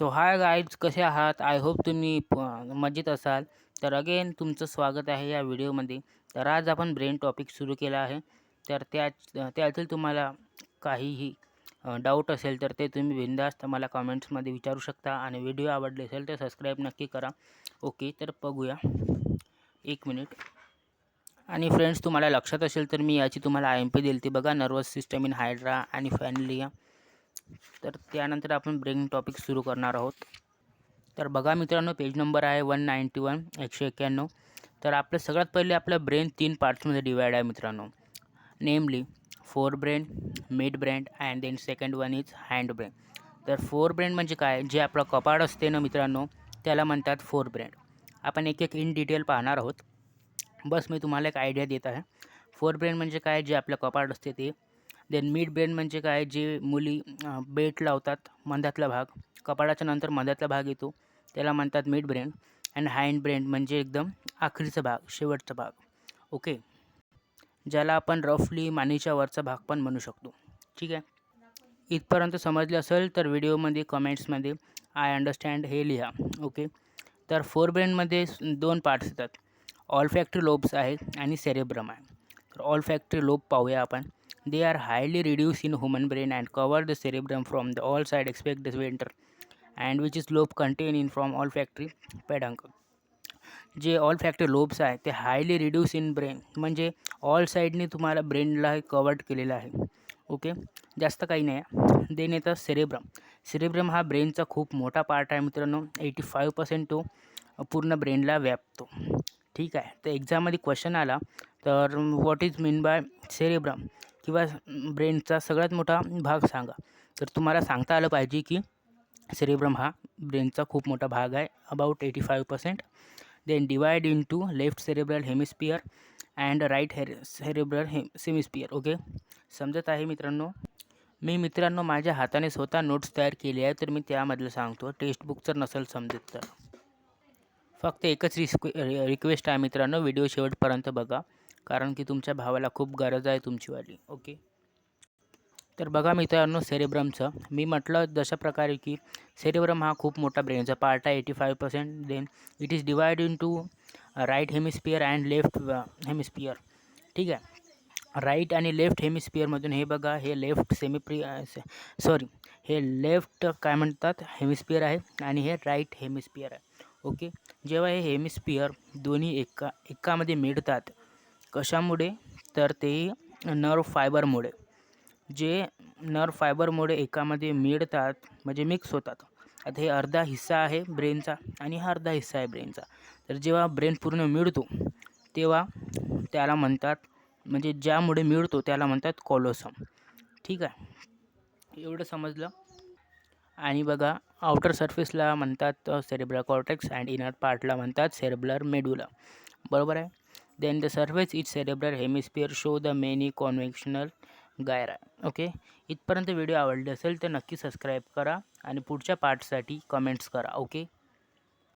So hi guys, कसे आहात? I hope तुम्ही मजेत असाल. तर अगेन तुमचं स्वागत आहे या व्हिडिओमध्ये. तर आज आपण ब्रेन टॉपिक सुरू केला आहे. तर त्यातील तुम्हाला काहीही डाऊट असेल तर ते तुम्ही बिनधास्त मला कमेंट्समध्ये विचारू शकता आणि व्हिडिओ आवडले असेल तर सबस्क्राईब नक्की करा. ओके, तर बघूया. एक मिनिट. आणि फ्रेंड्स, तुम्हाला लक्षात असेल तर मी याची तुम्हाला IMP दिली ती बघा, नर्वस सिस्टम इन हायड्रा आणि फॅमिलिया. तर त्यानंतर आपण ब्रेन टॉपिक सुरू करणार आहोत. तर बघा मित्रांनो, पेज नंबर आहे 191 191. तर आपलं सगळ्यात पहिले आपलं ब्रेन 3 पार्ट्समध्ये डिवाइड आहे मित्रांनो. Namely fore brain, mid brain and then second one is hind brain. तर फोर ब्रेन म्हणजे काय? जे आपलं कपाळ असते ना मित्रांनो, त्याला म्हणतात फोर ब्रेन. आपण एक एक इन डिटेल पाहणार आहोत. बस मी तुम्हाला एक आयडिया देत आहे. फोर ब्रेन म्हणजे काय? जे आपलं कपाळ असते ते. देन मिड ब्रेन म्हणजे काय? जे मुली बेट लावतात, मधातला भाग, कपाळाच्या नंतर मधातला भाग येतो, त्याला म्हणतात mid brain. And hand brain म्हणजे एकदम आखरीचा भाग, शेवटचा भाग. ओके, ज्याला आपण रफली मानेच्या वरचा भाग पण म्हणू शकतो. ठीक आहे, इथपर्यंत समजले असेल तर व्हिडिओमध्ये कमेंट्समध्ये आय अंडरस्टँड हे लिहा. ओके, तर फोर ब्रेनमध्ये 2 पार्ट्स येतात. ऑलफॅक्टरी लोब्स आहेत आणि सेरेब्रम आहे. तर ऑलफॅक्टरी लोब पाहूया आपण. They are highly reduced in human brain and cover the cerebrum from the all side except the venter, and which is lobe contained in from olfactory peduncle. जे olfactory lobes आहे ते highly reduce in brain, म्हणजे all साईडने तुम्हाला ब्रेनला covered केलेलं आहे. Okay, जास्त काही नाही आहे. देन येतं सेरेब्रम. सेरेब्रम हा ब्रेनचा खूप मोठा पार्ट आहे मित्रांनो. 85% तो पूर्ण ब्रेनला व्यापतो. ठीक आहे, तर एक्झाममध्ये क्वेश्चन आला तर what is mean by cerebrum किंवा ब्रेनचा सगळ्यात मोठा भाग सांगा, तर तुम्हाला सांगता आलं पाहिजे की सेरेब्रम हा ब्रेनचा खूप मोठा भाग आहे, about 85%. Then divide into left cerebral hemisphere and right cerebral hemisphere. Okay, समजत आहे मित्रांनो? मी मित्रांनो माझ्या हाताने स्वतः नोट्स तयार केली आहे, तर मी त्यामधलं सांगतो. टेक्स्टबुक जर नसेल समजत तर फक्त एकच रिक्वेस्ट आहे मित्रांनो, व्हिडिओ शेवटपर्यंत बघा, कारण की तुमच्या भावाला खूप गरज आहे तुमचीवाली. ओके, तर बघा मित्रांनो, सेरेब्रमचं मी म्हटलं जशा प्रकारे की सेरेब्रम हा खूप मोठा ब्रेनचा पार्ट आहे, 85%. Then it is divide into right hemisphere and left hemisphere. ठीक आहे, राईट आणि लेफ्ट हेमिस्फियरमधून हे बघा, हे लेफ्ट हे लेफ्ट काय म्हणतात हेमिस्फियर आहे आणि हे राईट हेमिस्फियर आहे. ओके, जेव्हा हे हेमिस्फियर दोन्ही एकामध्ये मिळतात, कशामुळे? तर ते नर्व फायबरमुळे. जे नर्व फायबरमुळे एकामध्ये मिळतात म्हणजे मिक्स होतात. आता हे अर्धा हिस्सा आहे ब्रेनचा आणि हा अर्धा हिस्सा आहे ब्रेनचा. तर जेव्हा ब्रेन पूर्ण मिळतो तेव्हा त्याला म्हणतात, म्हणजे ज्यामुळे मिळतो त्याला म्हणतात कोलोसम. ठीक आहे, एवढं समजलं. आणि बघा, आउटर सर्फेसला म्हणतात सेरेब्रल कॉर्टेक्स अँड इनर पार्टला म्हणतात सेरेब्रल मेडुला. बरोबर आहे. Then the surface is cerebral hemisphere show the many conventional gyri. Okay, इथपर्यंत व्हिडिओ आवडले असेल तर नक्की सबस्क्राईब करा आणि पुढच्या पार्टसाठी कमेंट्स करा. ओके.